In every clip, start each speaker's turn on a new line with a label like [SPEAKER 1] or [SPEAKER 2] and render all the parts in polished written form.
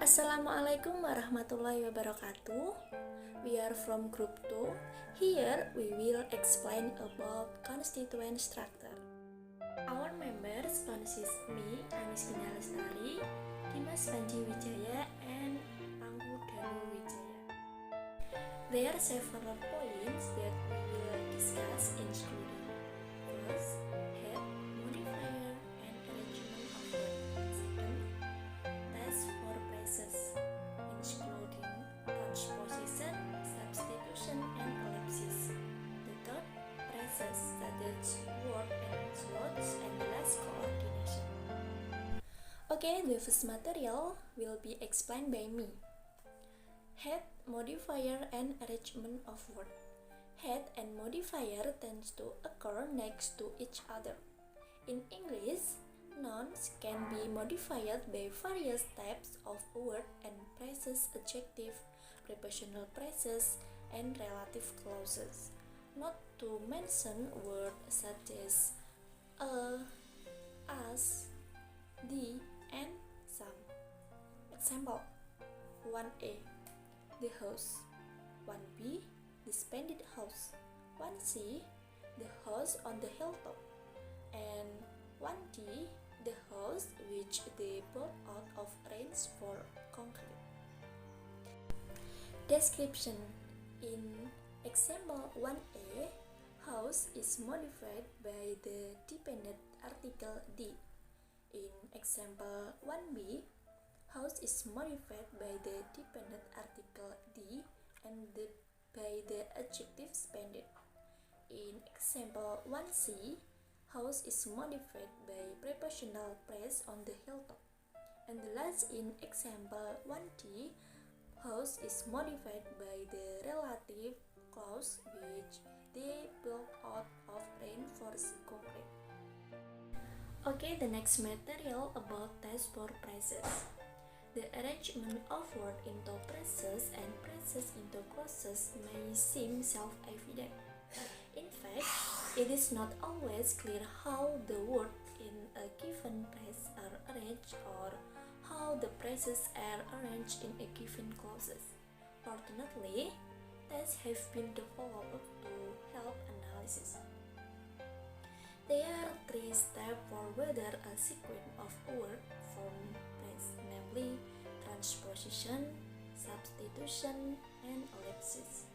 [SPEAKER 1] Assalamualaikum warahmatullahi wabarakatuh. We are from group 2. Here we will explain about constituent structure. Our members consist me, Indah Lestari, Dimas, Panji, Wijaya, and Wijaya. There are several points that we will discuss, including first, head, modifier, and arrangement of word. Second, test for phrases, including transposition, substitution, and ellipsis. The third, phrases such as word and slots, and the last, coordination. Okay, the first material will be explained by me. Head, modifier, and arrangement of word. Head and modifier tends to occur next to each other. In English, nouns can be modified by various types of word and phrases, adjective, prepositional phrases, and relative clauses. Not to mention words such as as, the, and some. Example: 1a, the house. 1b, the splendid house. 1c, the house on the hilltop. And 1d, the house which they built out of range for concrete. Description: in example 1a, house is modified by the dependent article the. In example 1b, house is modified by the dependent article the and by the adjective splendid. In example 1c, house is modified by prepositional phrase on the hilltop. And the last, in example 1d, house is modified by the relative clause which they built out of reinforced concrete. Okay, the next material about test for phrases. The arrangement of words into phrases and phrases into clauses may seem self-evident. In fact, it is not always clear how the words in a given phrase are arranged or how the phrases are arranged in a given clauses. Fortunately, tests have been developed to help analysis. There are 3 steps for whether a sequence of words form phrase, namely transposition, substitution, and ellipsis.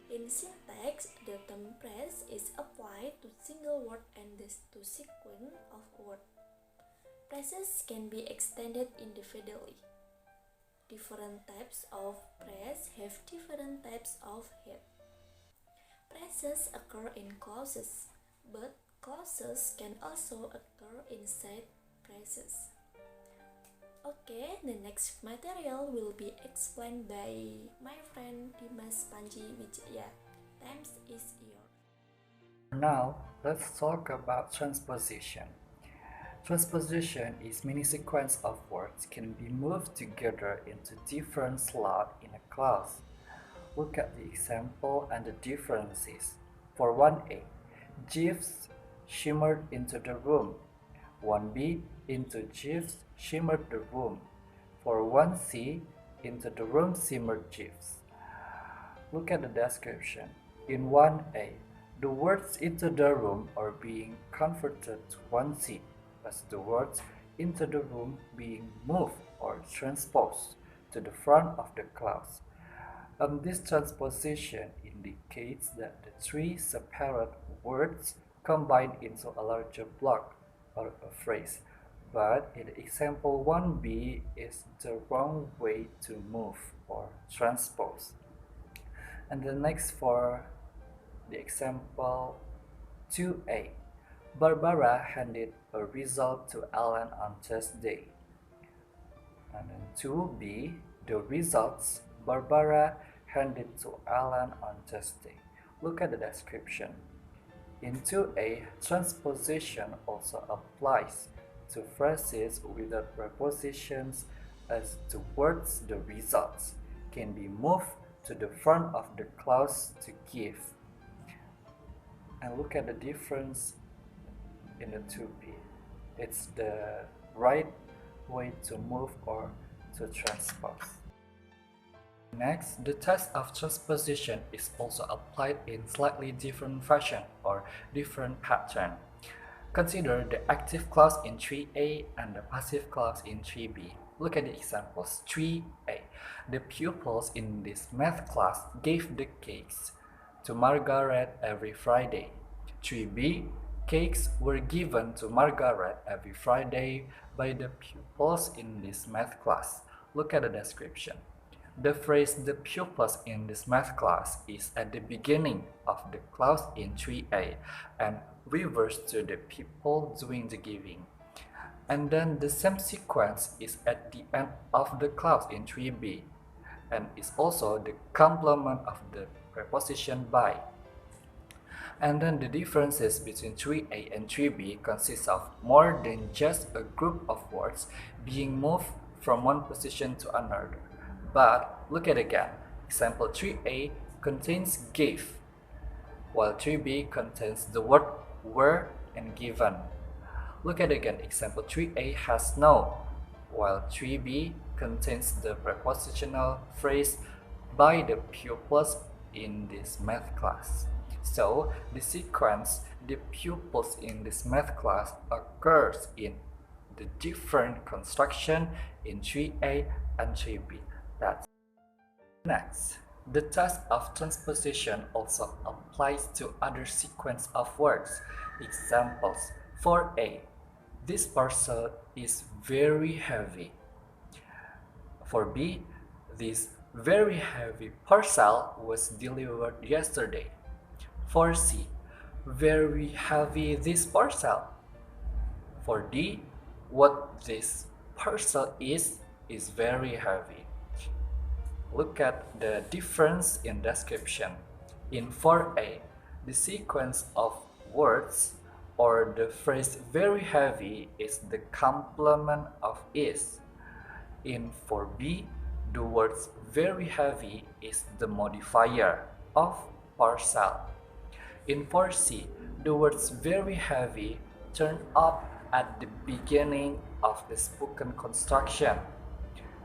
[SPEAKER 1] In syntax, the term phrase is applied to single word and to sequence of words. Phrases can be extended individually. Different types of phrase have different types of head. Phrases occur in clauses, but clauses can also occur inside phrases. Okay, the next material will be explained by my friend Dimas, Panji, Wijaya. Time is yours.
[SPEAKER 2] Now, let's talk about transposition. Transposition is many sequence of words can be moved together into different slots in a clause. Look at the example and the differences. For 1a, Jeeves shimmered into the room. 1b, into Jeeves shimmered the room. For 1c, into the room shimmered Jeeves. Look at the description. In 1a, the words into the room are being converted to 1c, as the words into the room being moved or transposed to the front of the clause. This transposition indicates that the 3 separate words combine into a larger block or a phrase, but in example 1b is the wrong way to move or transpose. And the next for the example 2a, Barbara handed a result to Alan on Thursday. And then 2b, the results Barbara handed to Alan on Thursday. Look at the description. In 2a, transposition also applies to phrases without prepositions, as the words the results can be moved to the front of the clause to give. And look at the difference in the 2b. It's the right way to move or to transpose. Next, the test of transposition is also applied in slightly different fashion or different pattern. Consider the active clause in 3a and the passive clause in 3b. Look at the examples. 3a. The pupils in this math class gave the cakes to Margaret every Friday. 3b. Cakes were given to Margaret every Friday by the pupils in this math class. Look at the description. The phrase "the pupils in this math class" is at the beginning of the clause in 3a and refers to the people doing the giving. And then the same sequence is at the end of the clause in 3b and is also the complement of the preposition by. And then the differences between 3a and 3b consists of more than just a group of words being moved from one position to another. But look at it again. Example 3a contains gave, while 3b contains the word were and given. Look at it again. Example 3a has no, while 3b contains the prepositional phrase by the pupils in this math class. So the sequence "the pupils in this math class" occurs in the different construction in 3a and 3b. That's next. The test of transposition also applies to other sequence of words. Examples: 4a. This parcel is very heavy. 4b. This very heavy parcel was delivered yesterday. 4c. Very heavy this parcel. 4d. What this parcel is very heavy. Look at the difference in description. In 4a, the sequence of words or the phrase "very heavy" is the complement of is. In 4b, the words "very heavy" is the modifier of parcel. In 4c, the words "very heavy" turn up at the beginning of the spoken construction.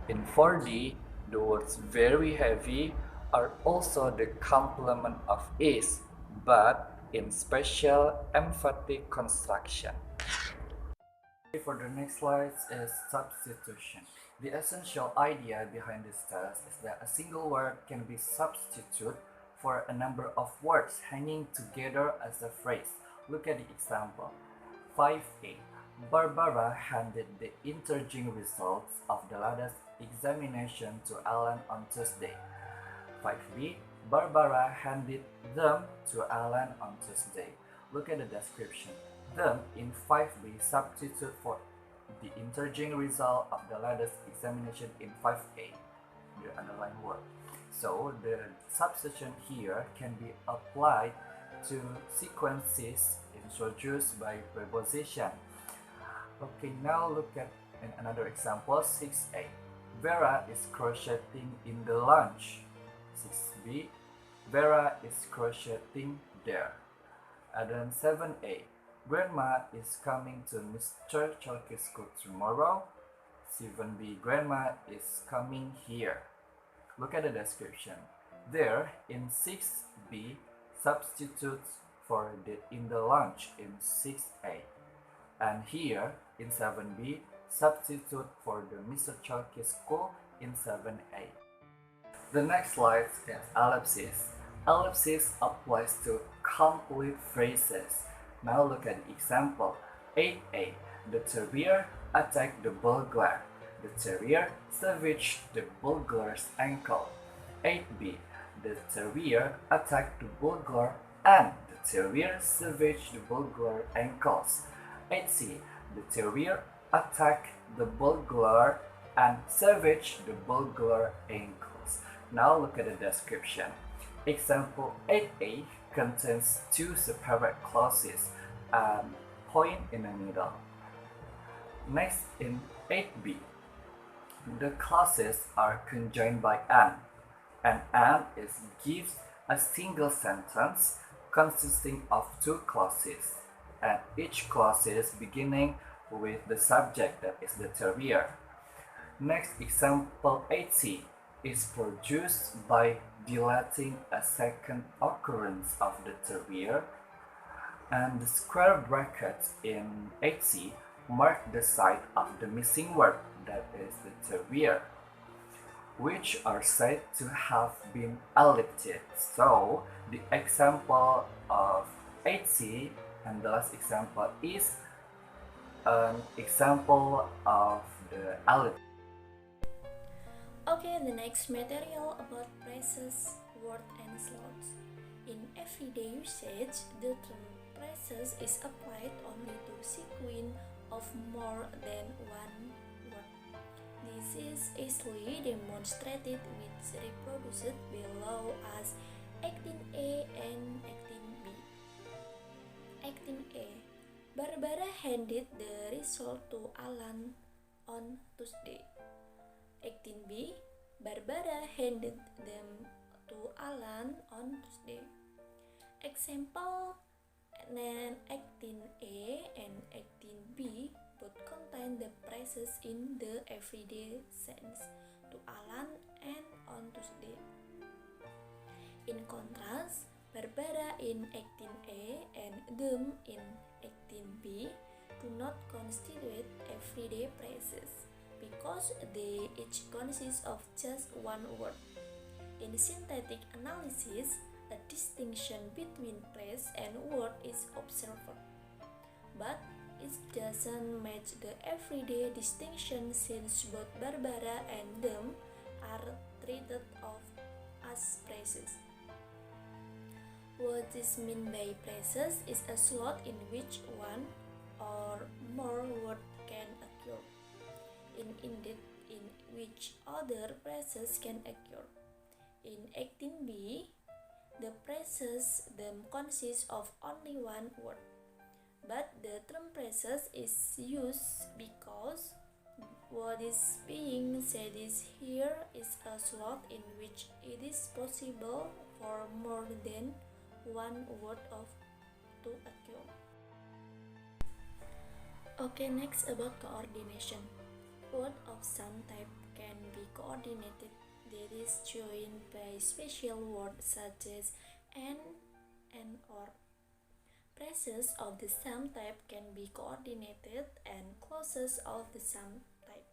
[SPEAKER 2] In 4d, the words "very heavy" are also the complement of is, but in special emphatic construction. For the next slide is substitution. The essential idea behind this test is that a single word can be substituted for a number of words hanging together as a phrase. Look at the example. 5a. Barbara handed the interim results of the latest examination to Alan on Tuesday. 5b. Barbara handed them to Alan on Tuesday. Look at the description. Them in 5b substitute for the interim result of the latest examination in 5a, the underlined word. So the substitution here can be applied to sequences introduced by preposition. Okay, now look at another example. 6a. Vera is crocheting in the lunch. 6b. Vera is crocheting there. And then 7a. Grandma is coming to Mr. Chalky's school tomorrow. 7b. Grandma is coming here. Look at the description. There, in 6b, substitutes for the in the lunch in 6a. And here, in 7b, substitute for the Mr. Chalky's school in 7a. The next slide is ellipsis. Ellipsis applies to complete phrases. Now look at the example. 8a. The terrier attacked the burglar. The terrier savaged the burglar's ankle. 8b. The terrier attacked the burglar and the terrier savaged the burglar's ankles. 8c. The terrier attacked the burglar and savaged the burglar's ankles. Now look at the description. Example 8a contains two separate clauses and point in the middle. Next, in 8b, the clauses are conjoined by and gives a single sentence consisting of two clauses, and each clause is beginning with the subject, that is the terrier. Next example 80 is produced by dilating a second occurrence of the terrier, and the square brackets in 80 mark the site of the missing word, that is the terrier, which are said to have been ellipted. So the example of 80 and the last example is an example of the ellipse.
[SPEAKER 1] Okay, the next material about phrases, word, and slots. In everyday usage, the term phrases is applied only to sequence of more than one word. This is easily demonstrated with reproduced below as 18A and 18B. 18A. Barbara handed the result to Alan on Tuesday. 18B. Barbara handed them to Alan on Tuesday. Example 18A and 18B both contain the phrases in the everyday sense to Alan and on Tuesday. In contrast, Barbara in 18A and them in 18B do not constitute everyday phrases because they each consist of just one word. In syntactic analysis, a distinction between phrase and word is observed, but it doesn't match the everyday distinction since both Barbara and them are treated as phrases. What is meant by phrases is a slot in which one or more words can occur, indeed in which other phrases can occur. In 18b, the phrases them consist of only one word, but the term phrases is used because what is being said is here is a slot in which it is possible for more than one word to occur. Okay, next about coordination. Word of some type can be coordinated, that is joined by special words such as and or. Phrases of the same type can be coordinated and clauses of the same type.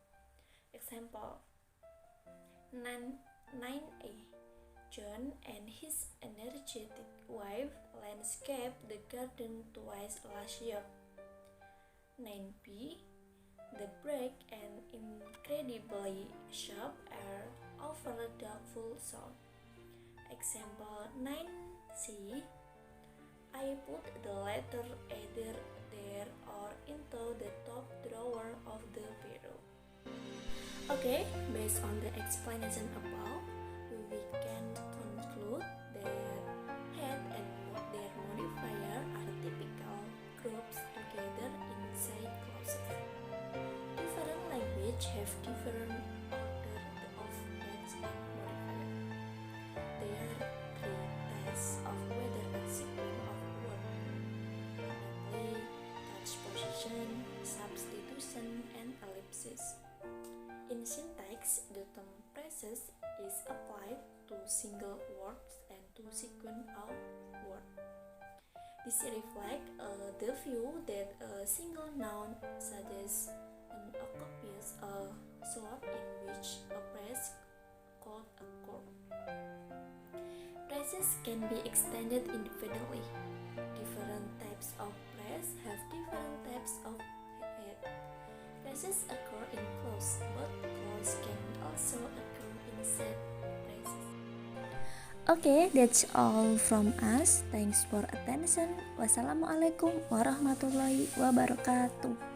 [SPEAKER 1] Example 9a. John and his energetic wife landscaped the garden twice last year. 9b. The bright and incredibly sharp air over a doubtful sound. Example 9c. I put the letter either there or into the top drawer of the bureau. Okay, based on the explanation above, we can conclude that head and their modifier are typical groups together inside clauses. Different language have different order of heads and modifier. There are three tests of whether a sequence of words, namely transposition, substitution, and ellipsis. In syntax, the term phrases is applied to single words and to sequence of words. This reflects the view that a single noun suggests an occupies a slot in which a phrase could occur. Phrases can be extended independently. Different types of phrase have different types of head. Phrases occur in clause, but clause can also occur inside phrases. Okay, that's all from us. Thanks for attention. Wassalamualaikum warahmatullahi wabarakatuh.